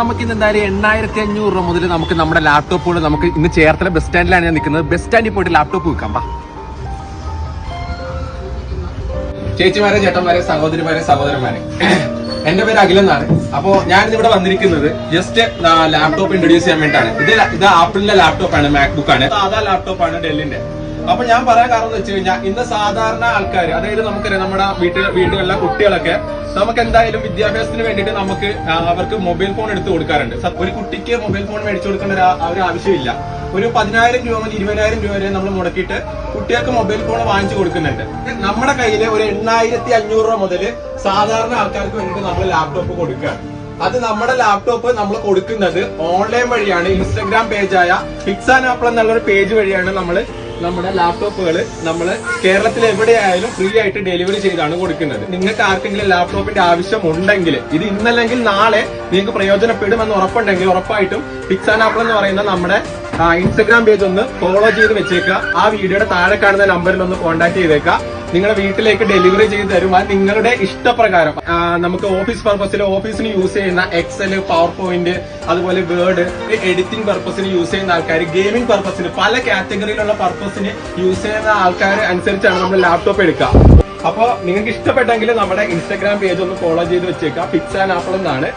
നമുക്ക് ഇന്ന് എന്തായാലും 8500 രൂപ മുതൽ നമുക്ക് നമ്മുടെ ലാപ്ടോപ്പുകൾ നമുക്ക് ഇന്ന് ചേർത്തല ബസ് സ്റ്റാൻഡിലാണ് ഞാൻ നിൽക്കുന്നത്. ബസ് സ്റ്റാൻഡിൽ പോയിട്ട് ലാപ്ടോപ്പ് വിൽക്കാം. ചേച്ചിമാരെ, ചേട്ടന്മാരെ, സഹോദരിമാരെ, സഹോദരന്മാരെ, എന്റെ പേര് അഖിൽ എന്നാണ്. അപ്പോ ഞാൻ ഇവിടെ വന്നിരിക്കുന്നത് ജസ്റ്റ് ലാപ്ടോപ്പ് ഇൻട്രൊഡ്യൂസ് ചെയ്യാൻ വേണ്ടിയിട്ടാണ്. ഇത് ആപ്പിളിന്റെ ലാപ്ടോപ്പാണ്, മാക്ബുക്ക് ആണ്, സാധാ ലാപ്ടോപ്പാണ് ഡെല്ലിന്റെ. അപ്പൊ ഞാൻ പറയാൻ കാരണം എന്ന് വെച്ച് കഴിഞ്ഞാൽ ഇന്ന് സാധാരണ ആൾക്കാർ, അതായത് നമുക്കറിയാം നമ്മുടെ വീടുകളിലെ കുട്ടികളൊക്കെ നമുക്ക് എന്തായാലും വിദ്യാഭ്യാസത്തിന് വേണ്ടിയിട്ട് നമുക്ക് അവർക്ക് മൊബൈൽ ഫോൺ എടുത്ത് കൊടുക്കാറുണ്ട്. ഒരു കുട്ടിക്ക് മൊബൈൽ ഫോൺ മേടിച്ചു കൊടുക്കേണ്ട ഒരു ആവശ്യമില്ല. ഒരു 10,000 രൂപ മുതൽ 20,000 രൂപ വരെ നമ്മൾ മുടക്കിയിട്ട് കുട്ടികൾക്ക് മൊബൈൽ ഫോൺ വാങ്ങിച്ചു കൊടുക്കുന്നുണ്ട്. നമ്മുടെ കയ്യിൽ ഒരു 8500 രൂപ മുതൽ സാധാരണ ആൾക്കാർക്ക് വേണ്ടിയിട്ട് നമ്മൾ ലാപ്ടോപ്പ് കൊടുക്കുകയാണ്. അത് നമ്മുടെ ലാപ്ടോപ്പ് നമ്മൾ കൊടുക്കുന്നത് ഓൺലൈൻ വഴിയാണ്. ഇൻസ്റ്റഗ്രാം പേജായ ഫിക്സ് ആൻഡ് ആപ്പിൾ എന്നുള്ളൊരു പേജ് വഴിയാണ് നമ്മുടെ ലാപ്ടോപ്പുകൾ നമ്മൾ കേരളത്തിൽ എവിടെയായാലും ഫ്രീ ആയിട്ട് ഡെലിവറി ചെയ്താണ് കൊടുക്കുന്നത്. നിങ്ങൾക്ക് ആർക്കെങ്കിലും ലാപ്ടോപ്പിന്റെ ആവശ്യം ഉണ്ടെങ്കിൽ ഇത് ഇന്നല്ലെങ്കിൽ നാളെ നിങ്ങൾക്ക് പ്രയോജനപ്പെടുമെന്ന് ഉറപ്പുണ്ടെങ്കിൽ ഉറപ്പായിട്ടും ഫിക്സ് ആൻഡ് ആപ്പിൾ എന്ന് പറയുന്ന നമ്മുടെ ഇൻസ്റ്റഗ്രാം പേജ് ഒന്ന് ഫോളോ ചെയ്ത് വെച്ചേക്കുക. ആ വീഡിയോയുടെ താഴെ കാണുന്ന നമ്പറിൽ ഒന്ന് കോൺടാക്ട് ചെയ്തേക്കുക. നിങ്ങളുടെ വീട്ടിലേക്ക് ഡെലിവറി ചെയ്ത് തരും. അത് നിങ്ങളുടെ ഇഷ്ടപ്രകാരം. നമുക്ക് ഓഫീസ് പർപ്പസിൽ ഓഫീസിന് യൂസ് ചെയ്യുന്ന എക്സൽ, പവർ പോയിന്റ്, അതുപോലെ വേർഡ്, എഡിറ്റിംഗ് പർപ്പസിന് യൂസ് ചെയ്യുന്ന ആൾക്കാർ, ഗെയിമിംഗ് പർപ്പസിന്, പല കാറ്റഗറിയിലുള്ള പർപ്പസിന് യൂസ് ചെയ്യുന്ന ആൾക്കാർ അനുസരിച്ചാണ് നമ്മൾ ലാപ്ടോപ്പ് എടുക്കുക. അപ്പോൾ നിങ്ങൾക്ക് ഇഷ്ടപ്പെട്ടെങ്കിൽ നമ്മുടെ ഇൻസ്റ്റഗ്രാം പേജ് ഒന്ന് ഫോളോ ചെയ്ത് വെച്ചേക്കുക. ഫിക്സ് ആൻഡ് ആപ്പിൾ എന്നാണ്.